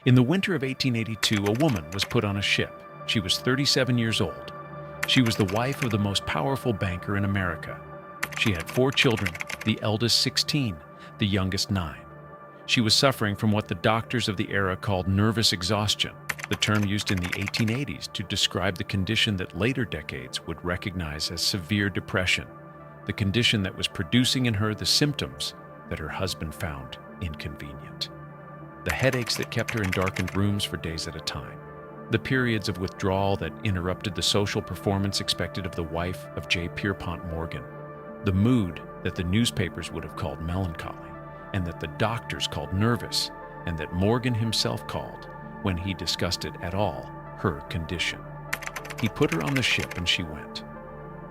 In the winter of 1882, a woman was put on a ship. She was 37 years old. She was the wife of the most powerful banker in America. She had 4 children, the eldest 16, the youngest 9. She was suffering from what the doctors of the era called nervous exhaustion, the term used in the 1880s to describe the condition that later decades would recognize as severe depression, the condition that was producing in her the symptoms that her husband found inconvenient. The headaches that kept her in darkened rooms for days at a time, the periods of withdrawal that interrupted the social performance expected of the wife of Pierpont Morgan, the mood that the newspapers would have called melancholy, and that the doctors called nervous, and that Morgan himself called, when he discussed it at all, her condition. He put her on the ship and she went.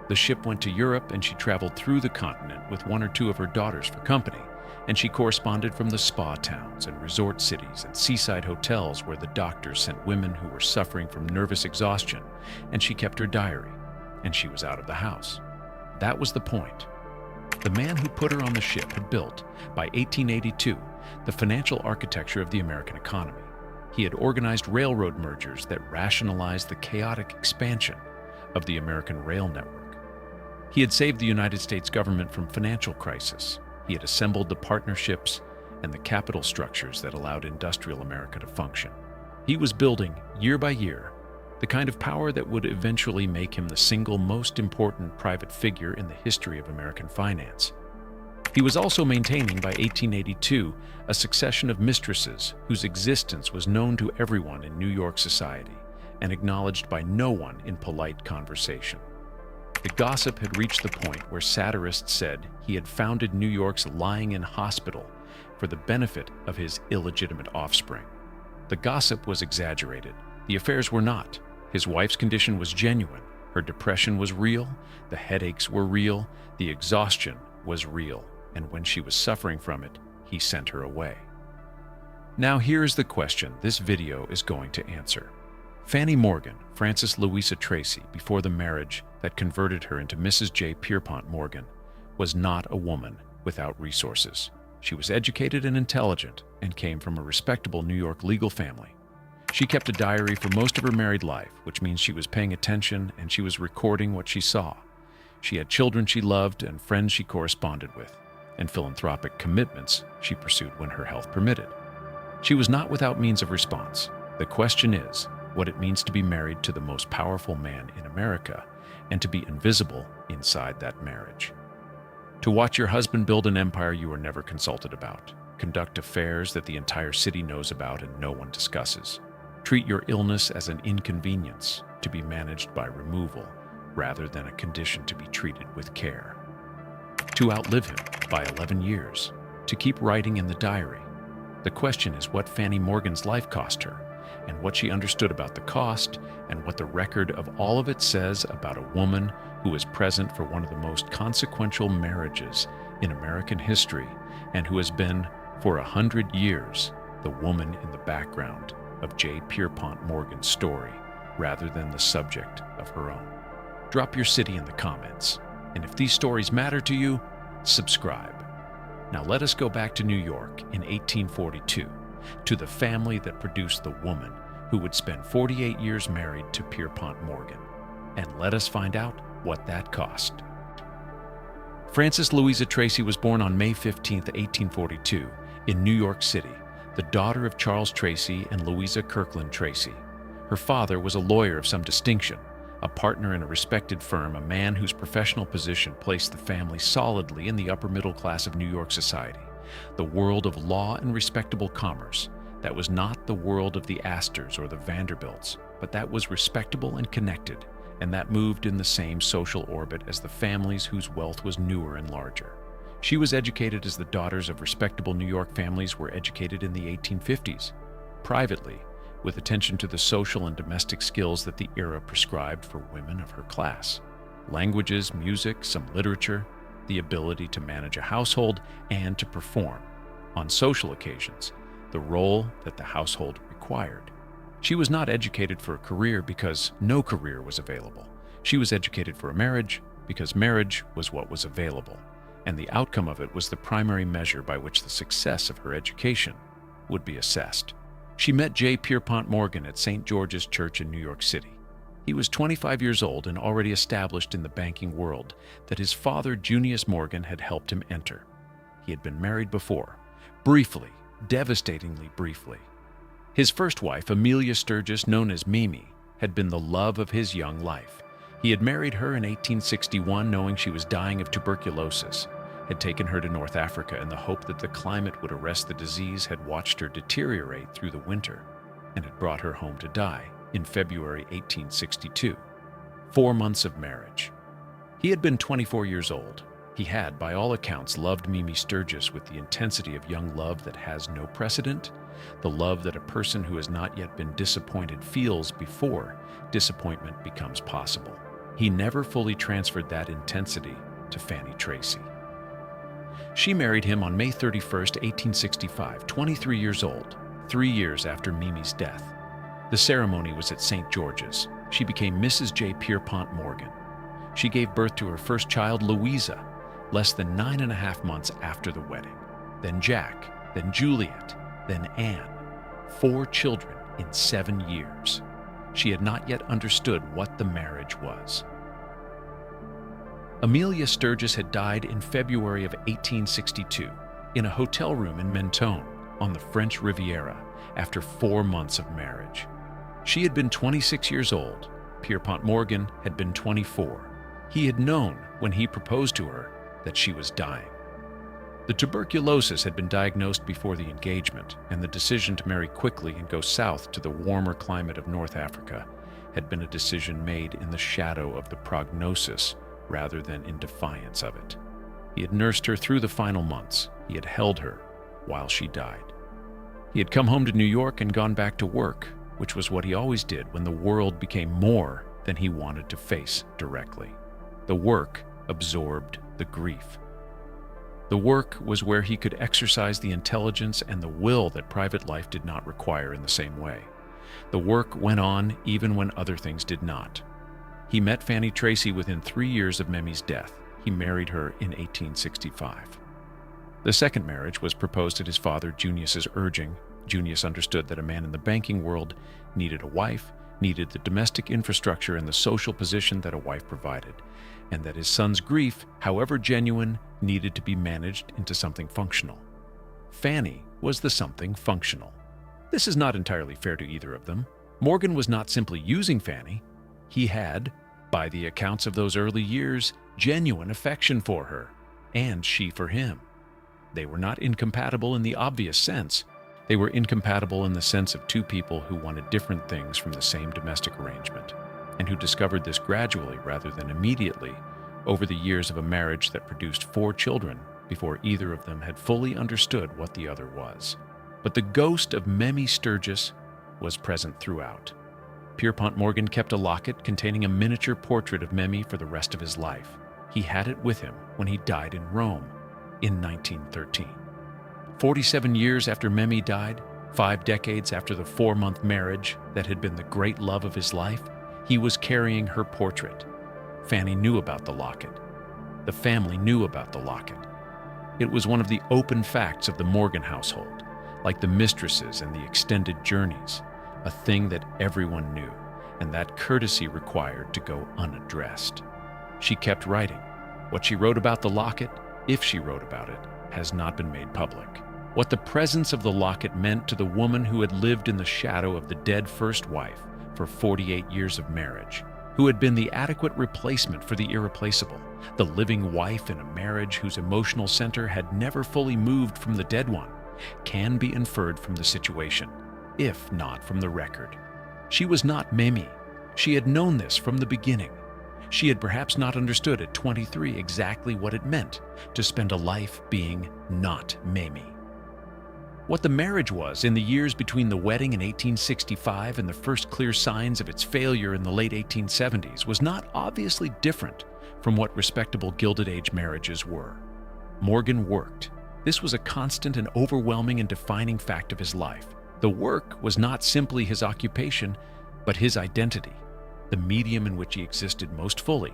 The ship went to Europe and she traveled through the continent with 1 or 2 of her daughters for company, and she corresponded from the spa towns and resort cities and seaside hotels where the doctors sent women who were suffering from nervous exhaustion, and she kept her diary, and she was out of the house. That was the point. The man who put her on the ship had built, by 1882, the financial architecture of the American economy. He had organized railroad mergers that rationalized the chaotic expansion of the American rail network. He had saved the United States government from financial crisis. He had assembled the partnerships and the capital structures that allowed industrial America to function. He was building, year by year, the kind of power that would eventually make him the single most important private figure in the history of American finance. He was also maintaining, by 1882, a succession of mistresses whose existence was known to everyone in New York society and acknowledged by no one in polite conversation. The gossip had reached the point where satirists said he had founded New York's lying-in hospital for the benefit of his illegitimate offspring. The gossip was exaggerated. The affairs were not. His wife's condition was genuine. Her depression was real. The headaches were real. The exhaustion was real. And when she was suffering from it, he sent her away. Now here's the question this video is going to answer. Fanny Morgan, Frances Louisa Tracy, before the marriage that converted her into Mrs. J. Pierpont Morgan, was not a woman without resources. She was educated and intelligent and came from a respectable New York legal family. She kept a diary for most of her married life, which means she was paying attention and she was recording what she saw. She had children she loved and friends she corresponded with, and philanthropic commitments she pursued when her health permitted. She was not without means of response. The question is what it means to be married to the most powerful man in America and to be invisible inside that marriage. To watch your husband build an empire you were never consulted about, conduct affairs that the entire city knows about and no one discusses, treat your illness as an inconvenience to be managed by removal rather than a condition to be treated with care. To outlive him by 11 years, to keep writing in the diary. The question is what Fanny Morgan's life cost her, and what she understood about the cost, and what the record of all of it says about a woman who was present for one of the most consequential marriages in American history, and who has been, for 100 years, the woman in the background of J. Pierpont Morgan's story, rather than the subject of her own. Drop your city in the comments, and if these stories matter to you, subscribe. Now let us go back to New York in 1842, to the family that produced the woman who would spend 48 years married to Pierpont Morgan, and let us find out what that cost. Frances Louisa Tracy was born on May 15, 1842, in New York City, the daughter of Charles Tracy and Louisa Kirkland Tracy. Her father was a lawyer of some distinction, a partner in a respected firm, a man whose professional position placed the family solidly in the upper middle class of New York society, the world of law and respectable commerce. That was not the world of the Astors or the Vanderbilts, but that was respectable and connected, and that moved in the same social orbit as the families whose wealth was newer and larger. She was educated as the daughters of respectable New York families were educated in the 1850s, privately, with attention to the social and domestic skills that the era prescribed for women of her class. Languages, music, some literature, the ability to manage a household, and to perform, on social occasions, the role that the household required. She was not educated for a career because no career was available. She was educated for a marriage because marriage was what was available, and the outcome of it was the primary measure by which the success of her education would be assessed. She met J. Pierpont Morgan at St. George's Church in New York City. He was 25 years old and already established in the banking world that his father, Junius Morgan, had helped him enter. He had been married before, briefly, devastatingly briefly. His first wife, Amelia Sturgis, known as Mimi, had been the love of his young life. He had married her in 1861 knowing she was dying of tuberculosis, had taken her to North Africa in the hope that the climate would arrest the disease, had watched her deteriorate through the winter, and had brought her home to die in February 1862. 4 months of marriage. He had been 24 years old. He had, by all accounts, loved Mimi Sturgis with the intensity of young love that has no precedent, the love that a person who has not yet been disappointed feels before disappointment becomes possible. He never fully transferred that intensity to Fanny Tracy. She married him on May 31st, 1865, 23 years old, 3 years after Mimi's death. The ceremony was at St. George's. She became Mrs. J. Pierpont Morgan. She gave birth to her first child, Louisa, less than 9.5 months after the wedding. Then Jack, then Juliet, then Anne. 4 children in 7 years. She had not yet understood what the marriage was. Amelia Sturgis had died in February of 1862 in a hotel room in Mentone on the French Riviera after 4 months of marriage. She had been 26 years old. Pierpont Morgan had been 24. He had known when he proposed to her that she was dying. The tuberculosis had been diagnosed before the engagement, and the decision to marry quickly and go south to the warmer climate of North Africa had been a decision made in the shadow of the prognosis rather than in defiance of it. He had nursed her through the final months. He had held her while she died. He had come home to New York and gone back to work, which was what he always did when the world became more than he wanted to face directly. The work absorbed the grief. The work was where he could exercise the intelligence and the will that private life did not require in the same way. The work went on even when other things did not. He met Fanny Tracy within 3 years of Mimi's death. He married her in 1865. The second marriage was proposed at his father Junius's urging. Junius understood that a man in the banking world needed a wife, needed the domestic infrastructure and the social position that a wife provided, and that his son's grief, however genuine, needed to be managed into something functional. Fanny was the something functional. This is not entirely fair to either of them. Morgan was not simply using Fanny. He had, by the accounts of those early years, genuine affection for her, and she for him. They were not incompatible in the obvious sense. They were incompatible in the sense of two people who wanted different things from the same domestic arrangement, and who discovered this gradually rather than immediately over the years of a marriage that produced 4 children before either of them had fully understood what the other was. But the ghost of Mimi Sturgis was present throughout. Pierpont Morgan kept a locket containing a miniature portrait of Mimi for the rest of his life. He had it with him when he died in Rome in 1913. 47 years after Mimi died, 5 decades after the 4-month marriage that had been the great love of his life, he was carrying her portrait. Fanny knew about the locket. The family knew about the locket. It was one of the open facts of the Morgan household, like the mistresses and the extended journeys, a thing that everyone knew, and that courtesy required to go unaddressed. She kept writing. What she wrote about the locket, if she wrote about it, has not been made public. What the presence of the locket meant to the woman who had lived in the shadow of the dead first wife for 48 years of marriage, who had been the adequate replacement for the irreplaceable, the living wife in a marriage whose emotional center had never fully moved from the dead one, can be inferred from the situation, if not from the record. She was not Mimi. She had known this from the beginning. She had perhaps not understood at 23 exactly what it meant to spend a life being not Mimi. What the marriage was in the years between the wedding in 1865 and the first clear signs of its failure in the late 1870s was not obviously different from what respectable Gilded Age marriages were. Morgan worked. This was a constant and overwhelming and defining fact of his life. The work was not simply his occupation, but his identity, the medium in which he existed most fully,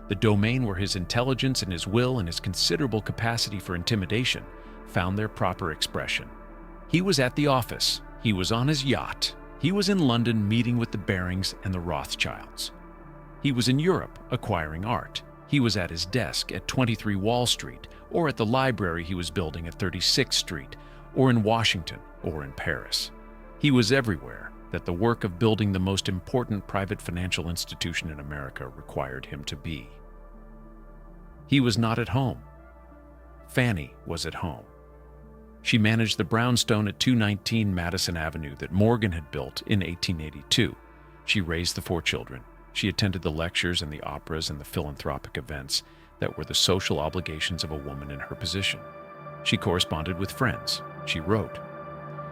the domain where his intelligence and his will and his considerable capacity for intimidation found their proper expression. He was at the office. He was on his yacht. He was in London meeting with the Barings and the Rothschilds. He was in Europe acquiring art. He was at his desk at 23 Wall Street, or at the library he was building at 36th Street, or in Washington, or in Paris. He was everywhere that the work of building the most important private financial institution in America required him to be. He was not at home. Fanny was at home. She managed the brownstone at 219 Madison Avenue that Morgan had built in 1882. She raised the 4 children. She attended the lectures and the operas and the philanthropic events that were the social obligations of a woman in her position. She corresponded with friends. She wrote.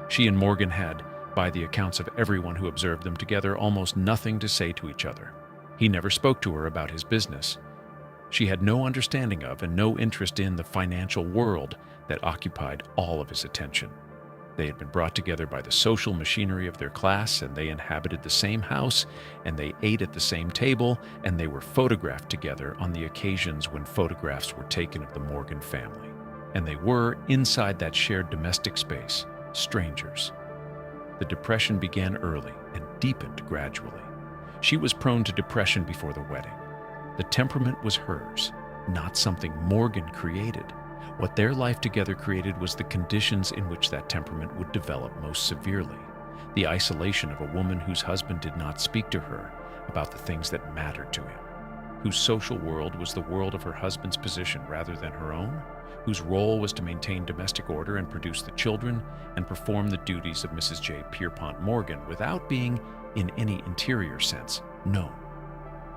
She and Morgan had, by the accounts of everyone who observed them together, almost nothing to say to each other. He never spoke to her about his business. She had no understanding of and no interest in the financial world that occupied all of his attention. They had been brought together by the social machinery of their class, and they inhabited the same house, and they ate at the same table, and they were photographed together on the occasions when photographs were taken of the Morgan family. And they were, inside that shared domestic space, strangers. The depression began early and deepened gradually. She was prone to depression before the wedding. The temperament was hers, not something Morgan created. What their life together created was the conditions in which that temperament would develop most severely. The isolation of a woman whose husband did not speak to her about the things that mattered to him, whose social world was the world of her husband's position rather than her own, whose role was to maintain domestic order and produce the children and perform the duties of Mrs. J. Pierpont Morgan without being, in any interior sense, known.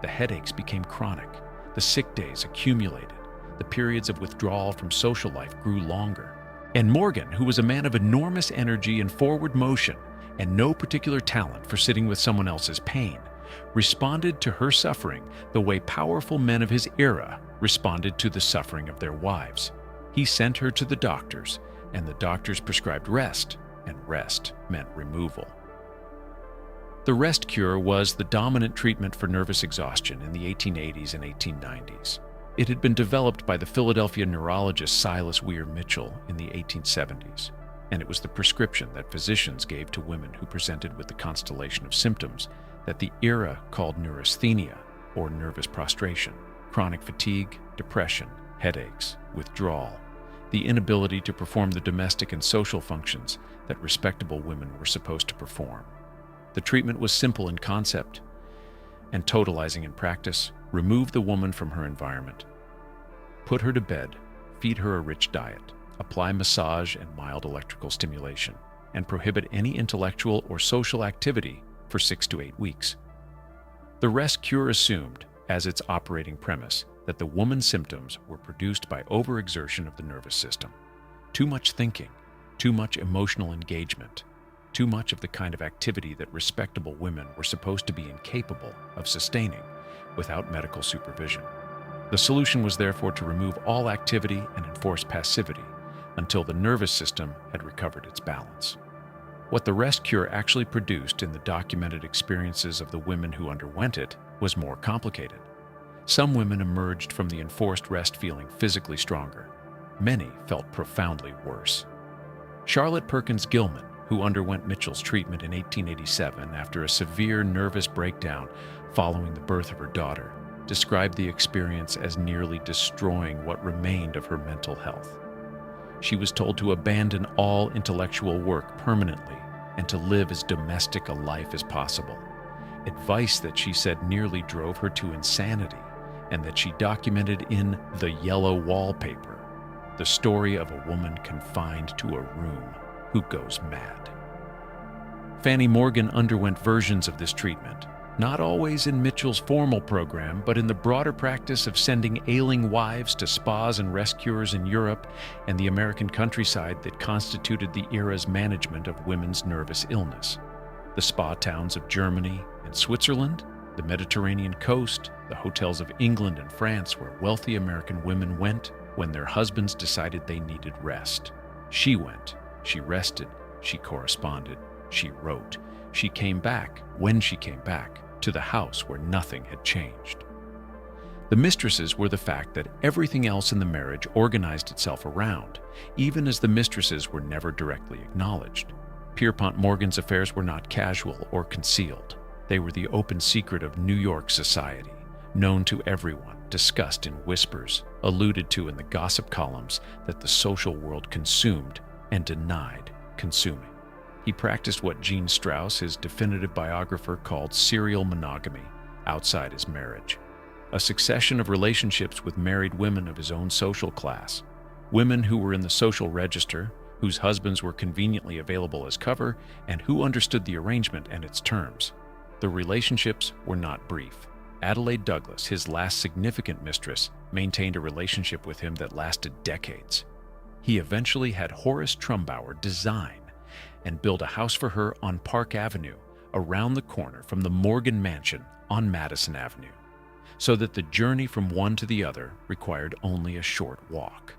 The headaches became chronic. The sick days accumulated. The periods of withdrawal from social life grew longer. And Morgan, who was a man of enormous energy and forward motion and no particular talent for sitting with someone else's pain, responded to her suffering the way powerful men of his era responded to the suffering of their wives. He sent her to the doctors, and the doctors prescribed rest, and rest meant removal. The rest cure was the dominant treatment for nervous exhaustion in the 1880s and 1890s. It had been developed by the Philadelphia neurologist Silas Weir Mitchell in the 1870s, and it was the prescription that physicians gave to women who presented with the constellation of symptoms that the era called neurasthenia, or nervous prostration, chronic fatigue, depression, headaches, withdrawal, the inability to perform the domestic and social functions that respectable women were supposed to perform. The treatment was simple in concept and totalizing in practice. Remove the woman from her environment. Put her to bed, feed her a rich diet, apply massage and mild electrical stimulation, and prohibit any intellectual or social activity for 6 to 8 weeks. The rest cure assumed, as its operating premise, that the woman's symptoms were produced by overexertion of the nervous system. Too much thinking, too much emotional engagement, too much of the kind of activity that respectable women were supposed to be incapable of sustaining without medical supervision. The solution was therefore to remove all activity and enforce passivity until the nervous system had recovered its balance. What the rest cure actually produced in the documented experiences of the women who underwent it was more complicated. Some women emerged from the enforced rest feeling physically stronger. Many felt profoundly worse. Charlotte Perkins Gilman, who underwent Mitchell's treatment in 1887 after a severe nervous breakdown following the birth of her daughter, described the experience as nearly destroying what remained of her mental health. She was told to abandon all intellectual work permanently and to live as domestic a life as possible, advice that she said nearly drove her to insanity and that she documented in The Yellow Wallpaper, the story of a woman confined to a room who goes mad. Fanny Morgan underwent versions of this treatment, not always in Mitchell's formal program, but in the broader practice of sending ailing wives to spas and rest cures in Europe and the American countryside that constituted the era's management of women's nervous illness. The spa towns of Germany and Switzerland, the Mediterranean coast, the hotels of England and France where wealthy American women went when their husbands decided they needed rest. She went, she rested, she corresponded, she wrote. She came back, when she came back, to the house where nothing had changed. The mistresses were the fact that everything else in the marriage organized itself around, even as the mistresses were never directly acknowledged. Pierpont Morgan's affairs were not casual or concealed. They were the open secret of New York society, known to everyone, discussed in whispers, alluded to in the gossip columns that the social world consumed and denied consuming. He practiced what Gene Strauss, his definitive biographer, called serial monogamy outside his marriage. A succession of relationships with married women of his own social class, women who were in the social register, whose husbands were conveniently available as cover, and who understood the arrangement and its terms. The relationships were not brief. Adelaide Douglas, his last significant mistress, maintained a relationship with him that lasted decades. He eventually had Horace Trumbauer design and build a house for her on Park Avenue, around the corner from the Morgan Mansion on Madison Avenue, so that the journey from one to the other required only a short walk.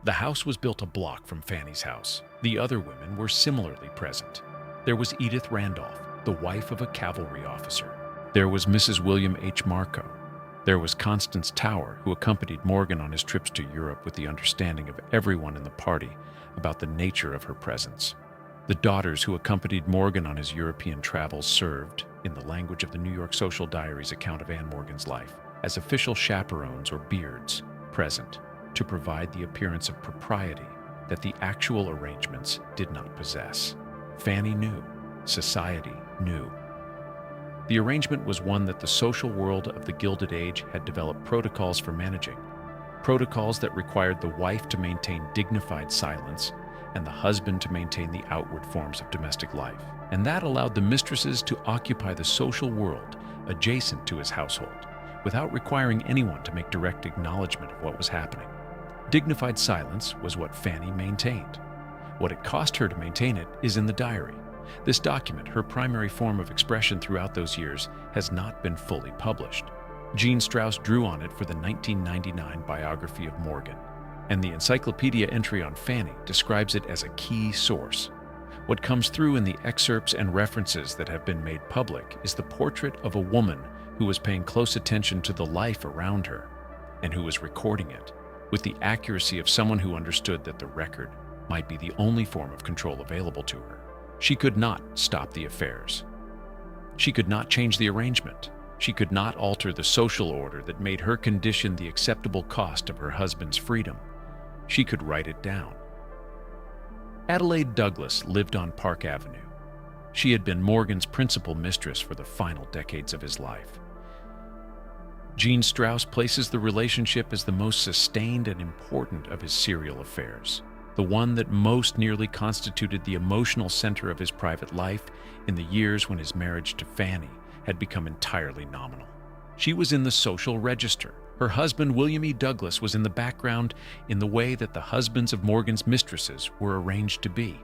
The house was built a block from Fanny's house. The other women were similarly present. There was Edith Randolph, the wife of a cavalry officer. There was Mrs. William H. Marco. There was Constance Tower, who accompanied Morgan on his trips to Europe with the understanding of everyone in the party about the nature of her presence. The daughters who accompanied Morgan on his European travels served, in the language of the New York Social Diary's account of Anne Morgan's life, as official chaperones or beards, present to provide the appearance of propriety that the actual arrangements did not possess. Fanny knew. Society knew. The arrangement was one that the social world of the Gilded Age had developed protocols for managing, protocols that required the wife to maintain dignified silence and the husband to maintain the outward forms of domestic life. And that allowed the mistresses to occupy the social world adjacent to his household, without requiring anyone to make direct acknowledgement of what was happening. Dignified silence was what Fanny maintained. What it cost her to maintain it is in the diary. This document, her primary form of expression throughout those years, has not been fully published. Gene Strauss drew on it for the 1999 biography of Morgan, and the encyclopedia entry on Fanny describes it as a key source. What comes through in the excerpts and references that have been made public is the portrait of a woman who was paying close attention to the life around her, and who was recording it with the accuracy of someone who understood that the record might be the only form of control available to her. She could not stop the affairs. She could not change the arrangement. She could not alter the social order that made her condition the acceptable cost of her husband's freedom. She could write it down. Adelaide Douglas lived on Park Avenue. She had been Morgan's principal mistress for the final decades of his life. Gene Strauss places the relationship as the most sustained and important of his serial affairs, the one that most nearly constituted the emotional center of his private life in the years when his marriage to Fanny had become entirely nominal. She was in the social register. Her husband, William E. Douglas, was in the background in the way that the husbands of Morgan's mistresses were arranged to be,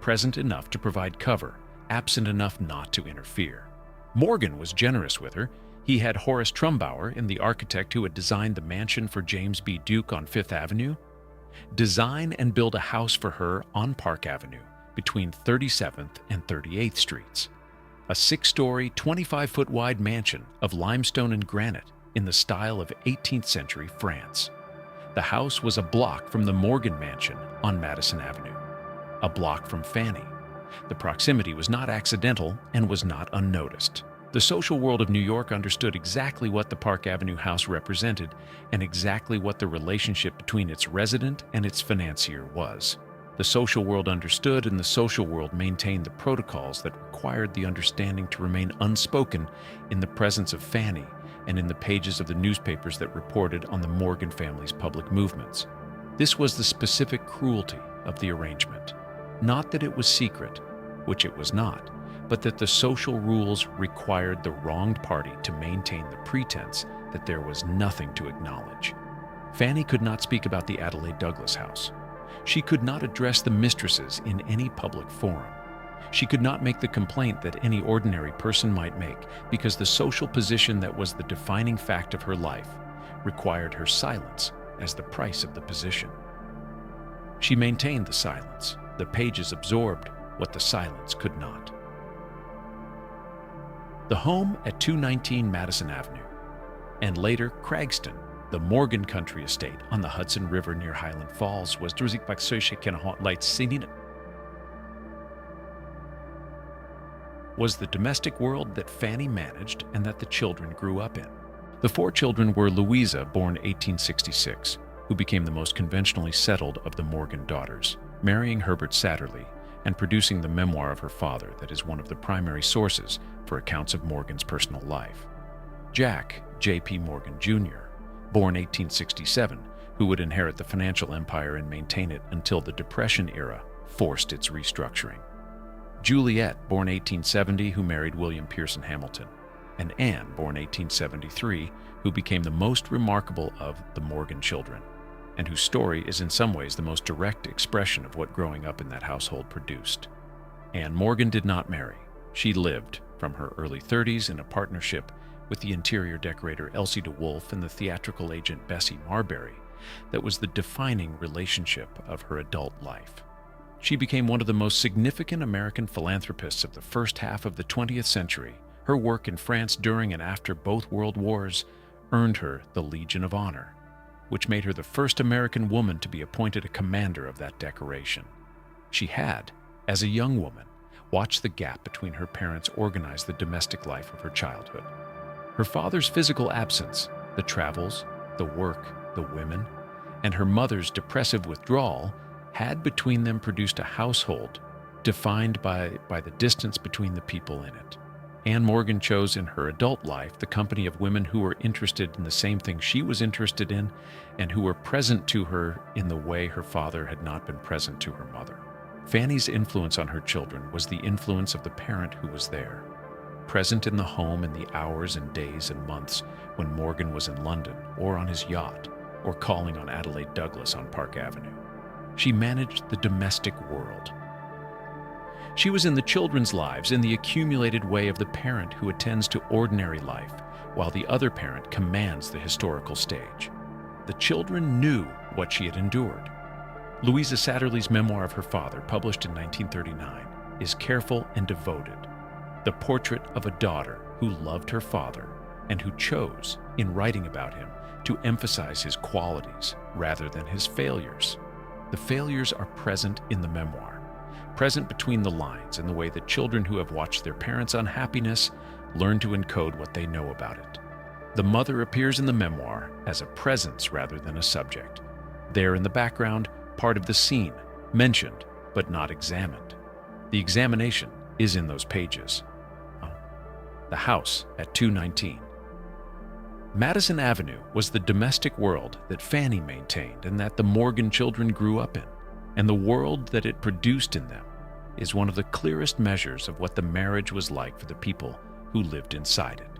present enough to provide cover, absent enough not to interfere. Morgan was generous with her. He had Horace Trumbauer, the architect who had designed the mansion for James B. Duke on Fifth Avenue, design and build a house for her on Park Avenue between 37th and 38th Streets. A 6-story, 25-foot wide mansion of limestone and granite in the style of 18th century France. The house was a block from the Morgan Mansion on Madison Avenue, a block from Fanny. The proximity was not accidental and was not unnoticed. The social world of New York understood exactly what the Park Avenue house represented and exactly what the relationship between its resident and its financier was. The social world understood, and the social world maintained the protocols that required the understanding to remain unspoken in the presence of Fanny and in the pages of the newspapers that reported on the Morgan family's public movements. This was the specific cruelty of the arrangement. Not that it was secret, which it was not, but that the social rules required the wronged party to maintain the pretense that there was nothing to acknowledge. Fanny could not speak about the Adelaide Douglas house. She could not address the mistresses in any public forum. She could not make the complaint that any ordinary person might make, because the social position that was the defining fact of her life required her silence as the price of the position. She maintained the silence. The pages absorbed what the silence could not. The home at 219 Madison Avenue, and later Craigston, the Morgan country estate on the Hudson River near Highland Falls, was was the domestic world that Fanny managed and that the children grew up in. The four children were Louisa, born 1866, who became the most conventionally settled of the Morgan daughters, marrying Herbert Satterley and producing the memoir of her father that is one of the primary sources for accounts of Morgan's personal life. Jack, J.P. Morgan, Jr., born 1867, who would inherit the financial empire and maintain it until the Depression era forced its restructuring. Juliet, born 1870, who married William Pearson Hamilton, and Anne, born 1873, who became the most remarkable of the Morgan children, and whose story is in some ways the most direct expression of what growing up in that household produced. Anne Morgan did not marry. She lived, from her early 30s, in a partnership with the interior decorator Elsie de Wolfe and the theatrical agent Bessie Marbury that was the defining relationship of her adult life. She became one of the most significant American philanthropists of the first half of the 20th century. Her work in France during and after both World Wars earned her the Legion of Honor, which made her the first American woman to be appointed a commander of that decoration. She had, as a young woman, watched the gap between her parents organize the domestic life of her childhood. Her father's physical absence, the travels, the work, the women, and her mother's depressive withdrawal had between them produced a household defined by the distance between the people in it. Anne Morgan chose in her adult life the company of women who were interested in the same thing she was interested in and who were present to her in the way her father had not been present to her mother. Fanny's influence on her children was the influence of the parent who was there, present in the home in the hours and days and months when Morgan was in London or on his yacht or calling on Adelaide Douglas on Park Avenue. She managed the domestic world. She was in the children's lives in the accumulated way of the parent who attends to ordinary life, while the other parent commands the historical stage. The children knew what she had endured. Louisa Satterley's memoir of her father, published in 1939, is careful and devoted. The portrait of a daughter who loved her father and who chose, in writing about him, to emphasize his qualities rather than his failures. The failures are present in the memoir, present between the lines in the way that children who have watched their parents' unhappiness learn to encode what they know about it. The mother appears in the memoir as a presence rather than a subject. There in the background, part of the scene, mentioned but not examined. The examination is in those pages. The house at 219. Madison Avenue was the domestic world that Fanny maintained and that the Morgan children grew up in, and the world that it produced in them is one of the clearest measures of what the marriage was like for the people who lived inside it.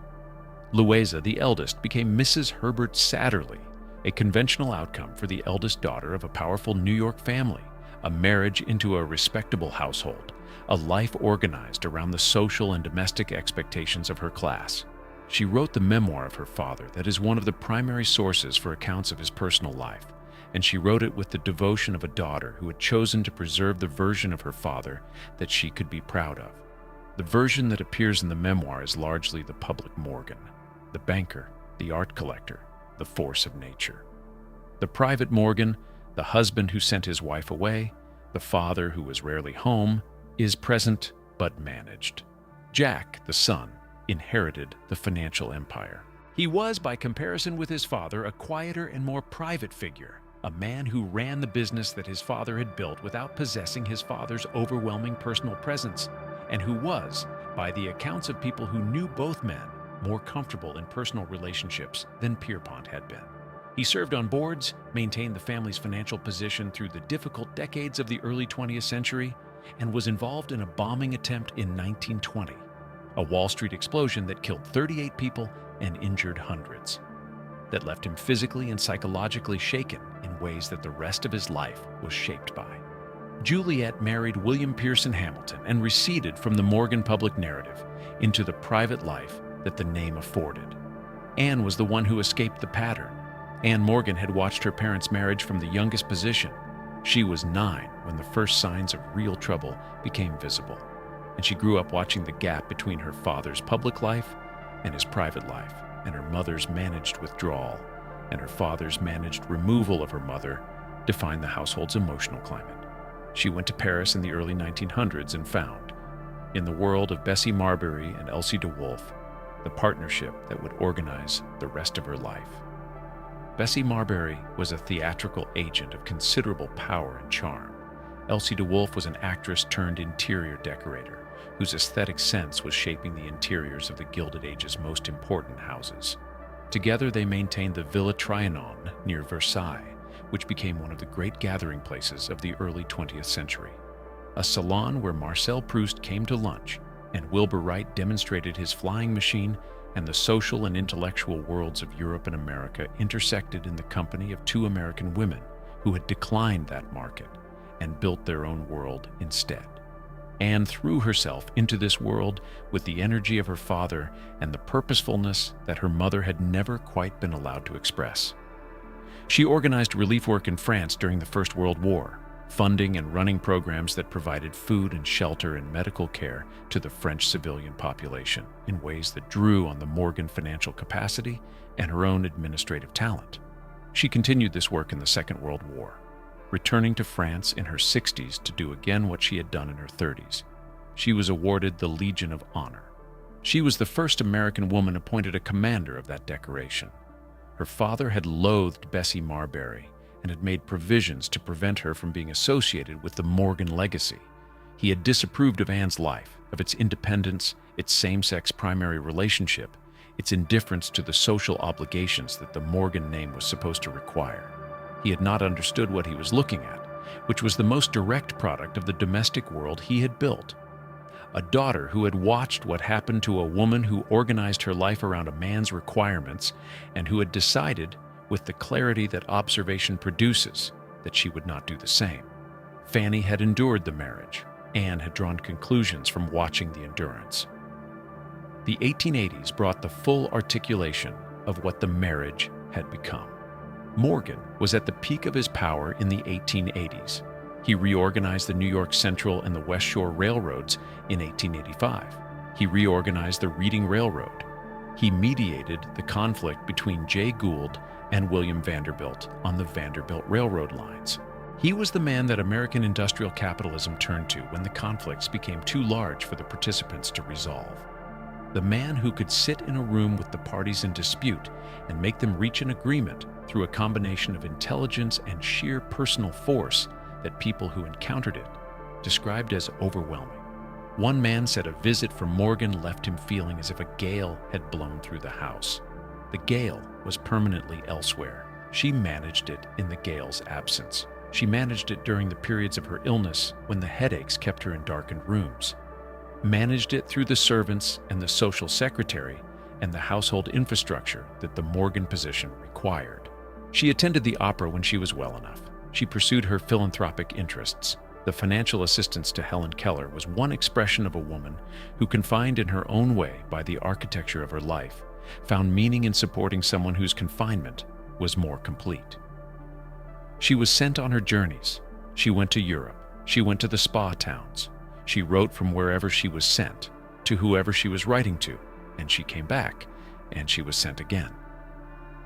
Louisa, the eldest, became Mrs. Herbert Satterley, a conventional outcome for the eldest daughter of a powerful New York family, a marriage into a respectable household, a life organized around the social and domestic expectations of her class. She wrote the memoir of her father that is one of the primary sources for accounts of his personal life, and she wrote it with the devotion of a daughter who had chosen to preserve the version of her father that she could be proud of. The version that appears in the memoir is largely the public Morgan, the banker, the art collector, the force of nature. The private Morgan, the husband who sent his wife away, the father who was rarely home, is present but managed. Jack, the son, inherited the financial empire. He was, by comparison with his father, a quieter and more private figure, a man who ran the business that his father had built without possessing his father's overwhelming personal presence, and who was, by the accounts of people who knew both men, more comfortable in personal relationships than Pierpont had been. He served on boards, maintained the family's financial position through the difficult decades of the early 20th century, and was involved in a bombing attempt in 1920, a Wall Street explosion that killed 38 people and injured hundreds, that left him physically and psychologically shaken in ways that the rest of his life was shaped by. Juliet married William Pearson Hamilton and receded from the Morgan public narrative into the private life that the name afforded. Anne was the one who escaped the pattern. Anne Morgan had watched her parents' marriage from the youngest position. She was 9 when the first signs of real trouble became visible, and she grew up watching the gap between her father's public life and his private life, and her mother's managed withdrawal and her father's managed removal of her mother defined the household's emotional climate. She went to Paris in the early 1900s and found, in the world of Bessie Marbury and Elsie de Wolfe, the partnership that would organize the rest of her life. Bessie Marbury was a theatrical agent of considerable power and charm. Elsie de Wolfe was an actress turned interior decorator, whose aesthetic sense was shaping the interiors of the Gilded Age's most important houses. Together they maintained the Villa Trianon near Versailles, which became one of the great gathering places of the early 20th century. A salon where Marcel Proust came to lunch and Wilbur Wright demonstrated his flying machine, and the social and intellectual worlds of Europe and America intersected in the company of two American women who had declined that market and built their own world instead. Anne threw herself into this world with the energy of her father and the purposefulness that her mother had never quite been allowed to express. She organized relief work in France during the First World War, funding and running programs that provided food and shelter and medical care to the French civilian population in ways that drew on the Morgan financial capacity and her own administrative talent. She continued this work in the Second World War, returning to France in her 60s to do again what she had done in her 30s. She was awarded the Legion of Honor. She was the first American woman appointed a commander of that decoration. Her father had loathed Bessie Marbury and had made provisions to prevent her from being associated with the Morgan legacy. He had disapproved of Anne's life, of its independence, its same-sex primary relationship, its indifference to the social obligations that the Morgan name was supposed to require. He had not understood what he was looking at, which was the most direct product of the domestic world he had built. A daughter who had watched what happened to a woman who organized her life around a man's requirements and who had decided, with the clarity that observation produces, that she would not do the same. Fanny had endured the marriage. Anne had drawn conclusions from watching the endurance. The 1880s brought the full articulation of what the marriage had become. Morgan was at the peak of his power in the 1880s. He reorganized the New York Central and the West Shore Railroads in 1885. He reorganized the Reading Railroad. He mediated the conflict between Jay Gould and William Vanderbilt on the Vanderbilt Railroad lines. He was the man that American industrial capitalism turned to when the conflicts became too large for the participants to resolve. The man who could sit in a room with the parties in dispute and make them reach an agreement through a combination of intelligence and sheer personal force that people who encountered it described as overwhelming. One man said a visit from Morgan left him feeling as if a gale had blown through the house. The gale was permanently elsewhere. She managed it in the gale's absence. She managed it during the periods of her illness when the headaches kept her in darkened rooms. Managed it through the servants and the social secretary and the household infrastructure that the Morgan position required. She attended the opera when she was well enough. She pursued her philanthropic interests. The financial assistance to Helen Keller was one expression of a woman who, confined in her own way by the architecture of her life, found meaning in supporting someone whose confinement was more complete. She was sent on her journeys. She went to Europe. She went to the spa towns. She wrote from wherever she was sent, to whoever she was writing to, and she came back, and she was sent again.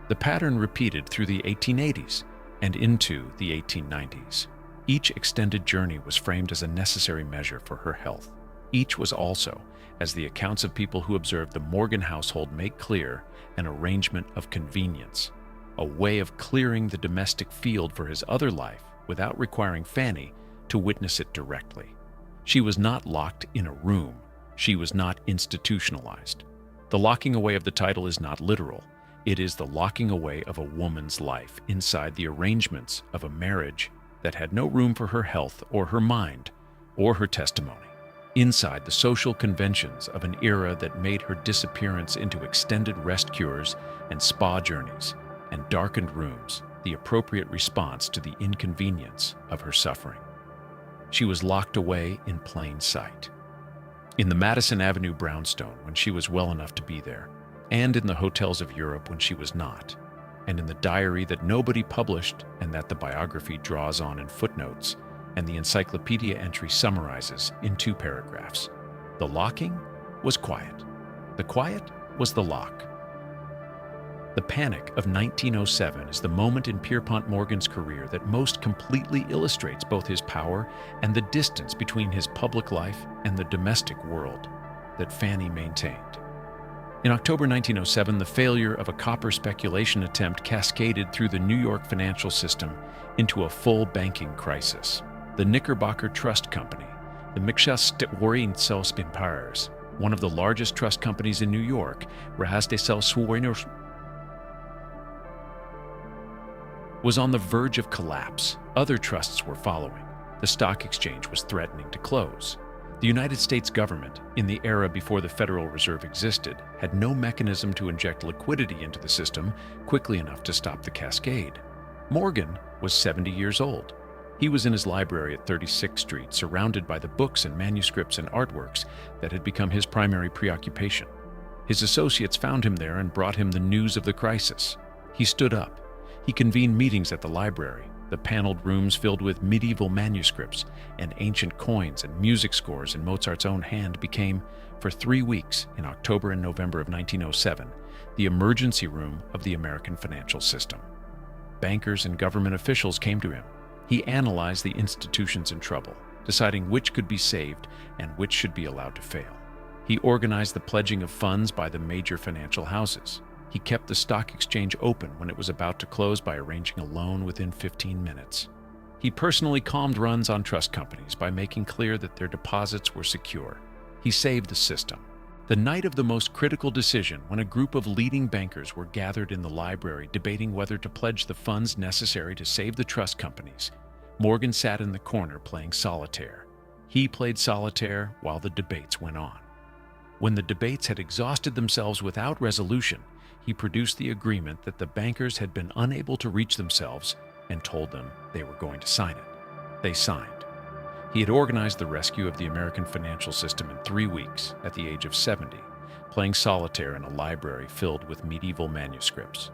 The pattern repeated through the 1880s and into the 1890s. Each extended journey was framed as a necessary measure for her health. Each was also, as the accounts of people who observed the Morgan household make clear, an arrangement of convenience, a way of clearing the domestic field for his other life without requiring Fanny to witness it directly. She was not locked in a room. She was not institutionalized. The locking away of the title is not literal. It is the locking away of a woman's life inside the arrangements of a marriage that had no room for her health or her mind or her testimony, inside the social conventions of an era that made her disappearance into extended rest cures and spa journeys and darkened rooms the appropriate response to the inconvenience of her suffering. She was locked away in plain sight. In the Madison Avenue brownstone when she was well enough to be there, and in the hotels of Europe when she was not, and in the diary that nobody published and that the biography draws on in footnotes and the encyclopedia entry summarizes in 2 paragraphs. The locking was quiet. The quiet was the lock. The panic of 1907 is the moment in Pierpont Morgan's career that most completely illustrates both his power and the distance between his public life and the domestic world that Fanny maintained. In October 1907, the failure of a copper speculation attempt cascaded through the New York financial system into a full banking crisis. The Knickerbocker Trust Company, the mistresses, one of the largest trust companies in New York, was on the verge of collapse. Other trusts were following. The stock exchange was threatening to close. The United States government, in the era before the Federal Reserve existed, had no mechanism to inject liquidity into the system quickly enough to stop the cascade. Morgan was 70 years old. He was in his library at 36th Street, surrounded by the books and manuscripts and artworks that had become his primary preoccupation. His associates found him there and brought him the news of the crisis. He stood up. He convened meetings at the library, the paneled rooms filled with medieval manuscripts and ancient coins and music scores in Mozart's own hand became, for 3 weeks in October and November of 1907, the emergency room of the American financial system. Bankers and government officials came to him. He analyzed the institutions in trouble, deciding which could be saved and which should be allowed to fail. He organized the pledging of funds by the major financial houses. He kept the stock exchange open when it was about to close by arranging a loan within 15 minutes. He personally calmed runs on trust companies by making clear that their deposits were secure. He saved the system. The night of the most critical decision, when a group of leading bankers were gathered in the library debating whether to pledge the funds necessary to save the trust companies, Morgan sat in the corner playing solitaire. He played solitaire while the debates went on. When the debates had exhausted themselves without resolution, he produced the agreement that the bankers had been unable to reach themselves and told them they were going to sign it. They signed. He had organized the rescue of the American financial system in 3 weeks at the age of 70, playing solitaire in a library filled with medieval manuscripts.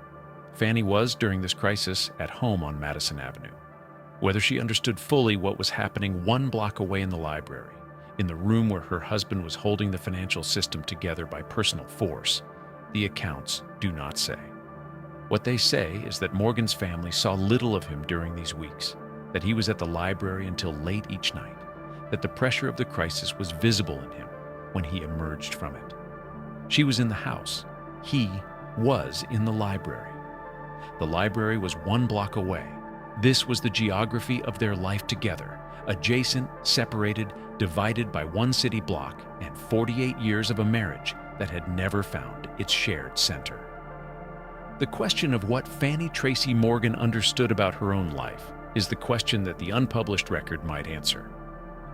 Fanny was, during this crisis, at home on Madison Avenue. Whether she understood fully what was happening 1 block away in the library, in the room where her husband was holding the financial system together by personal force, the accounts do not say. What they say is that Morgan's family saw little of him during these weeks, that he was at the library until late each night, that the pressure of the crisis was visible in him when he emerged from it. She was in the house. He was in the library. The library was 1 block away. This was the geography of their life together, adjacent, separated, divided by 1 city block and 48 years of a marriage that had never found its shared center. The question of what Fanny Tracy Morgan understood about her own life is the question that the unpublished record might answer.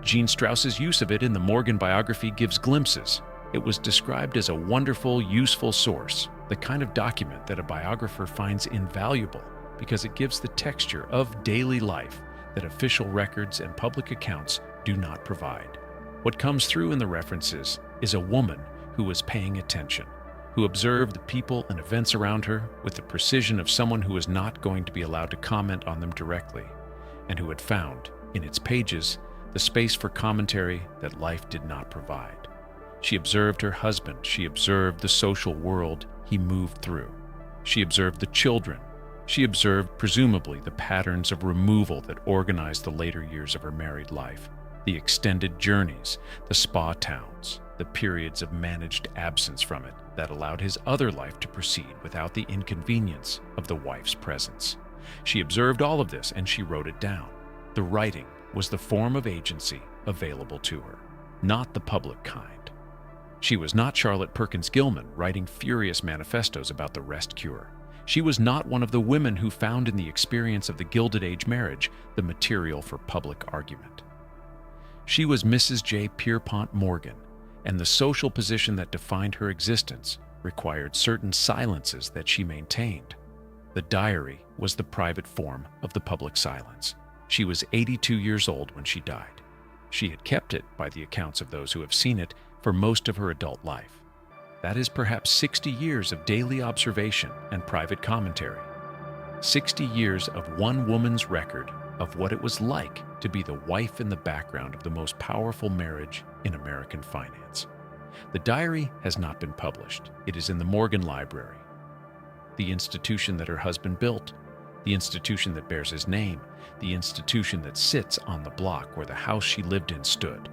Gene Strauss's use of it in the Morgan biography gives glimpses. It was described as a wonderful, useful source, the kind of document that a biographer finds invaluable because it gives the texture of daily life that official records and public accounts do not provide. What comes through in the references is a woman who was paying attention, who observed the people and events around her with the precision of someone who was not going to be allowed to comment on them directly, and who had found, in its pages, the space for commentary that life did not provide. She observed her husband. She observed the social world he moved through. She observed the children. She observed, presumably, the patterns of removal that organized the later years of her married life, the extended journeys, the spa towns, the periods of managed absence from it that allowed his other life to proceed without the inconvenience of the wife's presence. She observed all of this and she wrote it down. The writing was the form of agency available to her, not the public kind. She was not Charlotte Perkins Gilman writing furious manifestos about the rest cure. She was not one of the women who found in the experience of the Gilded Age marriage the material for public argument. She was Mrs. J. Pierpont Morgan, and the social position that defined her existence required certain silences that she maintained. The diary was the private form of the public silence. She was 82 years old when she died. She had kept it, by the accounts of those who have seen it, for most of her adult life. That is perhaps 60 years of daily observation and private commentary. 60 years of one woman's record of what it was like to be the wife in the background of the most powerful marriage in American finance. The diary has not been published. It is in the Morgan Library. the institution that her husband built, the institution that bears his name, the institution that sits on the block where the house she lived in stood.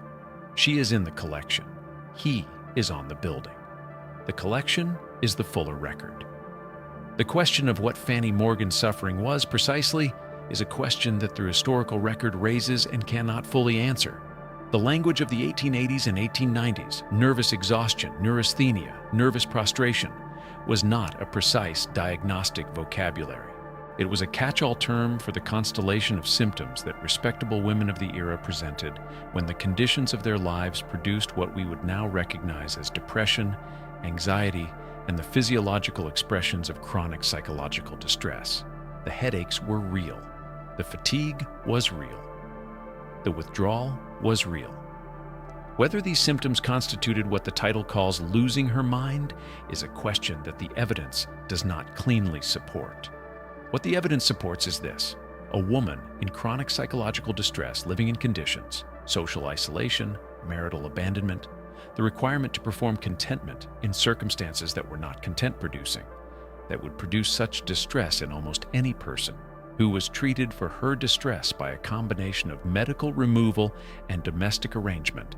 She is in the collection. He is on the building. The collection is the fuller record. The question of what Fanny Morgan's suffering was precisely is a question that the historical record raises and cannot fully answer. The language of the 1880s and 1890s, nervous exhaustion, neurasthenia, nervous prostration, was not a precise diagnostic vocabulary. It was a catch-all term for the constellation of symptoms that respectable women of the era presented when the conditions of their lives produced what we would now recognize as depression, anxiety, and the physiological expressions of chronic psychological distress. The headaches were real. The fatigue was real. The withdrawal was real. Whether these symptoms constituted what the title calls losing her mind is a question that the evidence does not cleanly support. What the evidence supports is this: a woman in chronic psychological distress living in conditions, social isolation, marital abandonment, the requirement to perform contentment in circumstances that were not content-producing, that would produce such distress in almost any person, who was treated for her distress by a combination of medical removal and domestic arrangement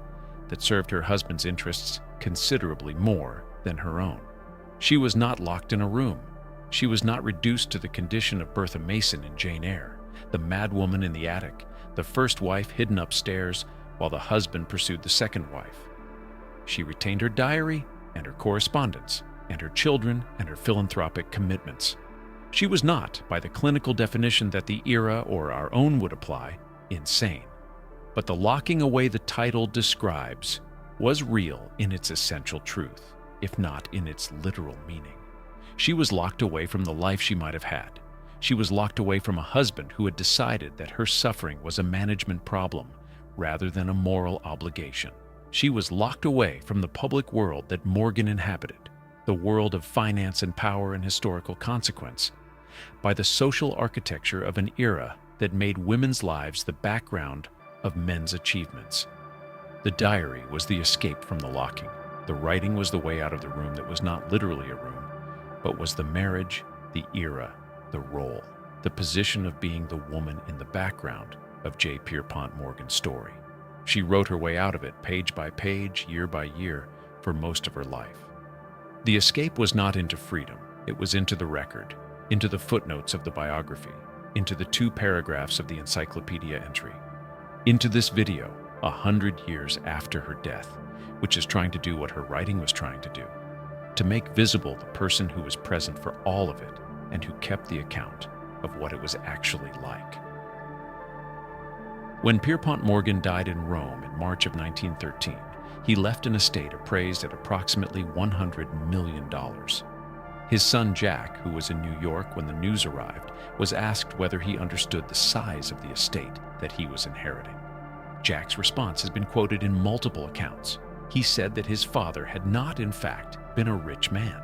that served her husband's interests considerably more than her own. She was not locked in a room. She was not reduced to the condition of Bertha Mason in Jane Eyre, the madwoman in the attic, the first wife hidden upstairs while the husband pursued the second wife. She retained her diary and her correspondence and her children and her philanthropic commitments. She was not, by the clinical definition that the era or our own would apply, insane. But the locking away the title describes was real in its essential truth, if not in its literal meaning. She was locked away from the life she might have had. She was locked away from a husband who had decided that her suffering was a management problem rather than a moral obligation. She was locked away from the public world that Morgan inhabited, the world of finance and power and historical consequence, by the social architecture of an era that made women's lives the background of men's achievements. The diary was the escape from the locking. The writing was the way out of the room that was not literally a room, but was the marriage, the era, the role, the position of being the woman in the background of J. Pierpont Morgan's story. She wrote her way out of it page by page, year by year, for most of her life. The escape was not into freedom. It was into the record, into the footnotes of the biography, into the 2 paragraphs of the encyclopedia entry, into this video 100 years after her death, which is trying to do what her writing was trying to do, to make visible the person who was present for all of it and who kept the account of what it was actually like. When Pierpont Morgan died in Rome in March of 1913, he left an estate appraised at approximately $100 million. His son Jack, who was in New York when the news arrived, was asked whether he understood the size of the estate that he was inheriting. Jack's response has been quoted in multiple accounts. He said that his father had not, in fact, been a rich man,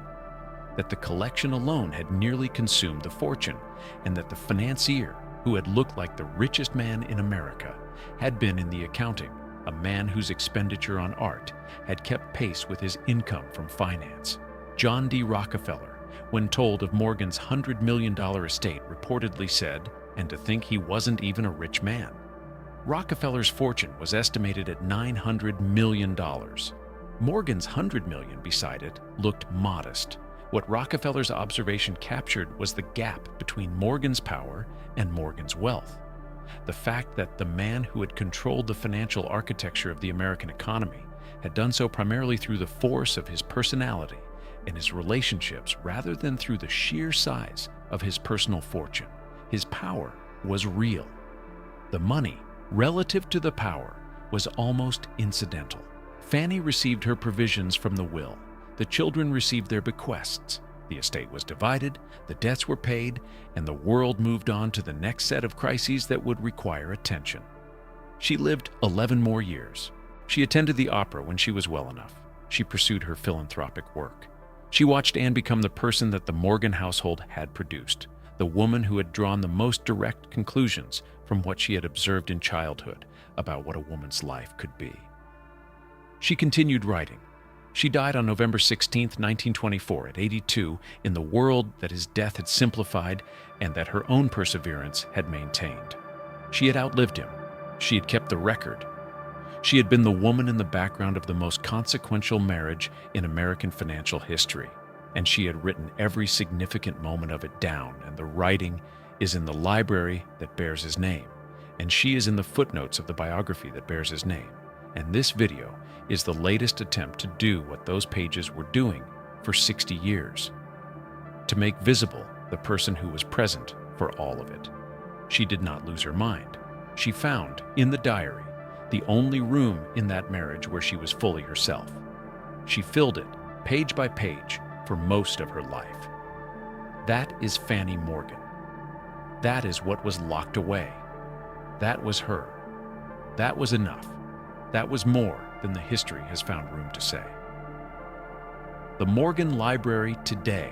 that the collection alone had nearly consumed the fortune, and that the financier, who had looked like the richest man in America, had been in the accounting, a man whose expenditure on art had kept pace with his income from finance. John D. Rockefeller, when told of Morgan's $100 million estate, reportedly said, "And to think he wasn't even a rich man." Rockefeller's fortune was estimated at $900 million. Morgan's $100 million beside it looked modest. What Rockefeller's observation captured was the gap between Morgan's power and Morgan's wealth. The fact that the man who had controlled the financial architecture of the American economy had done so primarily through the force of his personality and his relationships rather than through the sheer size of his personal fortune. His power was real. The money, relative to the power, was almost incidental. Fanny received her provisions from the will. The children received their bequests. The estate was divided, the debts were paid, and the world moved on to the next set of crises that would require attention. She lived 11 more years. She attended the opera when she was well enough. She pursued her philanthropic work. She watched Anne become the person that the Morgan household had produced, the woman who had drawn the most direct conclusions from what she had observed in childhood about what a woman's life could be. She continued writing. She died on November 16, 1924, at 82, in the world that his death had simplified and that her own perseverance had maintained. She had outlived him. She had kept the record. She had been the woman in the background of the most consequential marriage in American financial history, and she had written every significant moment of it down, and the writing is in the library that bears his name, and she is in the footnotes of the biography that bears his name. And this video is the latest attempt to do what those pages were doing for 60 years, to make visible the person who was present for all of it. She did not lose her mind. She found, in the diary, the only room in that marriage where she was fully herself. She filled it, page by page, for most of her life. That is Fanny Morgan. That is what was locked away. That was her. That was enough. That was more than the history has found room to say. The Morgan Library today.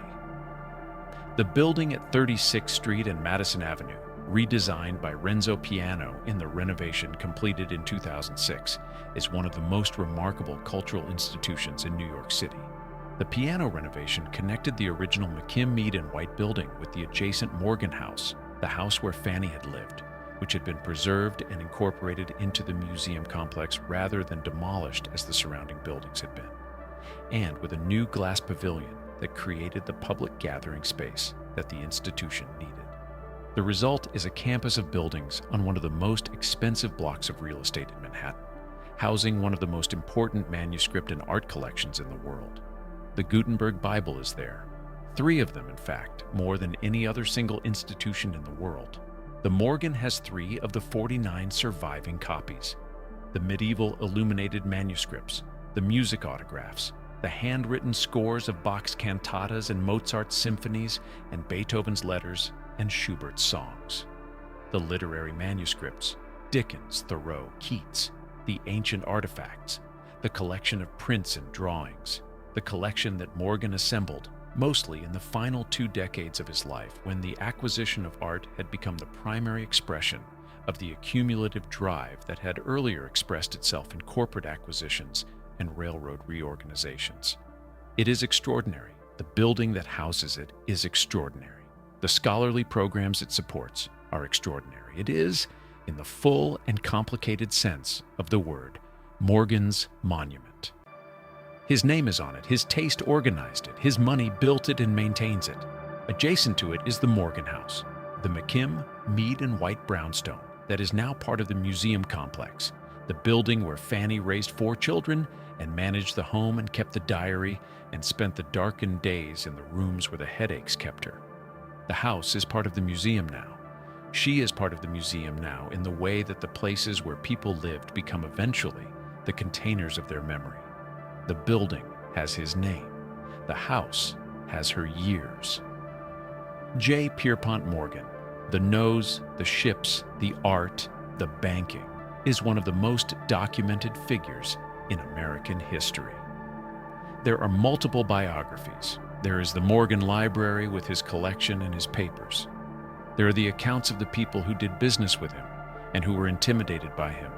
The building at 36th Street and Madison Avenue, redesigned by Renzo Piano in the renovation completed in 2006, is one of the most remarkable cultural institutions in New York City. The piano renovation connected the original McKim, Mead & White building with the adjacent Morgan House, the house where Fanny had lived, which had been preserved and incorporated into the museum complex rather than demolished as the surrounding buildings had been, and with a new glass pavilion that created the public gathering space that the institution needed. The result is a campus of buildings on one of the most expensive blocks of real estate in Manhattan, housing one of the most important manuscript and art collections in the world. The Gutenberg Bible is there, 3 of them in fact, more than any other single institution in the world. The Morgan has 3 of the 49 surviving copies: the medieval illuminated manuscripts, the music autographs, the handwritten scores of Bach's cantatas and Mozart's symphonies and Beethoven's letters and Schubert's songs, the literary manuscripts, Dickens, Thoreau, Keats, the ancient artifacts, the collection of prints and drawings, the collection that Morgan assembled mostly in the final 2 decades of his life, when the acquisition of art had become the primary expression of the accumulative drive that had earlier expressed itself in corporate acquisitions and railroad reorganizations. It is extraordinary. The building that houses it is extraordinary. The scholarly programs it supports are extraordinary. It is, in the full and complicated sense of the word, Morgan's monument. His name is on it, his taste organized it, his money built it and maintains it. Adjacent to it is the Morgan House, the McKim, Mead & White brownstone that is now part of the museum complex, the building where Fanny raised 4 children and managed the home and kept the diary and spent the darkened days in the rooms where the headaches kept her. The house is part of the museum now. She is part of the museum now in the way that the places where people lived become eventually the containers of their memory. The building has his name. The house has her years. J. Pierpont Morgan, the nose, the ships, the art, the banking, is one of the most documented figures in American history. There are multiple biographies. There is the Morgan Library with his collection and his papers. There are the accounts of the people who did business with him and who were intimidated by him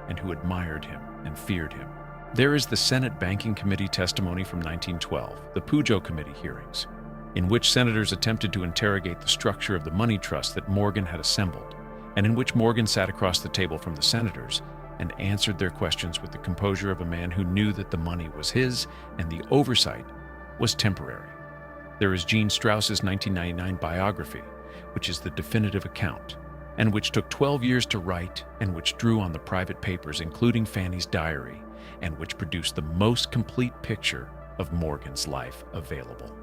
and who admired him and feared him. There is the Senate Banking Committee testimony from 1912, the Pujo Committee hearings, in which senators attempted to interrogate the structure of the money trust that Morgan had assembled, and in which Morgan sat across the table from the senators and answered their questions with the composure of a man who knew that the money was his and the oversight was temporary. There is Gene Strauss's 1999 biography, which is the definitive account, and which took 12 years to write and which drew on the private papers, including Fanny's diary, and which produced the most complete picture of Morgan's life available.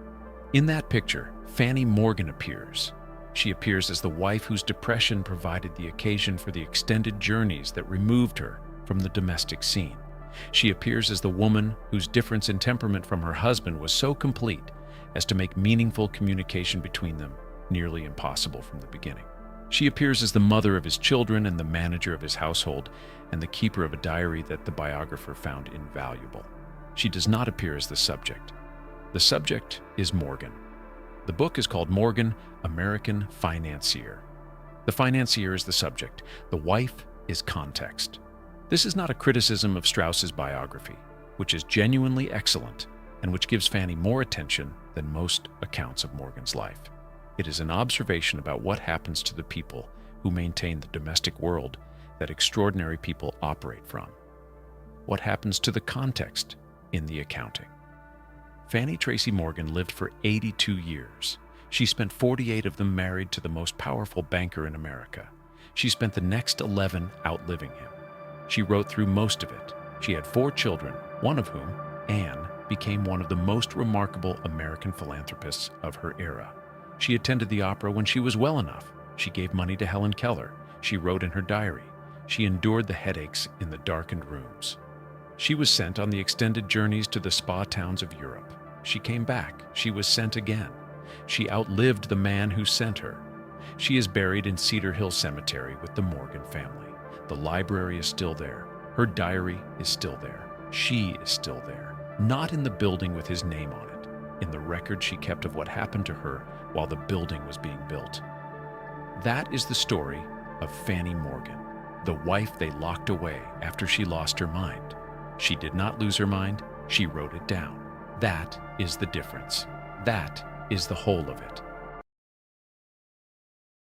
In that picture, Fanny Morgan appears. She appears as the wife whose depression provided the occasion for the extended journeys that removed her from the domestic scene. She appears as the woman whose difference in temperament from her husband was so complete as to make meaningful communication between them nearly impossible from the beginning. She appears as the mother of his children and the manager of his household and the keeper of a diary that the biographer found invaluable. She does not appear as the subject. The subject is Morgan. The book is called Morgan, American Financier. The financier is the subject. The wife is context. This is not a criticism of Strauss's biography. which is genuinely excellent and which gives Fanny more attention than most accounts of Morgan's life. It is an observation about what happens to the people who maintain the domestic world that extraordinary people operate from. What happens to the context in the accounting? Fanny Tracy Morgan lived for 82 years. She spent 48 of them married to the most powerful banker in America. She spent the next 11 outliving him. She wrote through most of it. She had 4 children, one of whom, Anne, became one of the most remarkable American philanthropists of her era. She attended the opera when she was well enough. She gave money to Helen Keller. She wrote in her diary. She endured the headaches in the darkened rooms. She was sent on the extended journeys to the spa towns of Europe. She came back. She was sent again. She outlived the man who sent her. She is buried in Cedar Hill Cemetery with the Morgan family. The library is still there. Her diary is still there. She is still there. Not in the building with his name on it, in the record she kept of what happened to her while the building was being built. That is the story of Fanny Morgan, the wife they locked away after she lost her mind. She did not lose her mind, she wrote it down. That is the difference. That is the whole of it.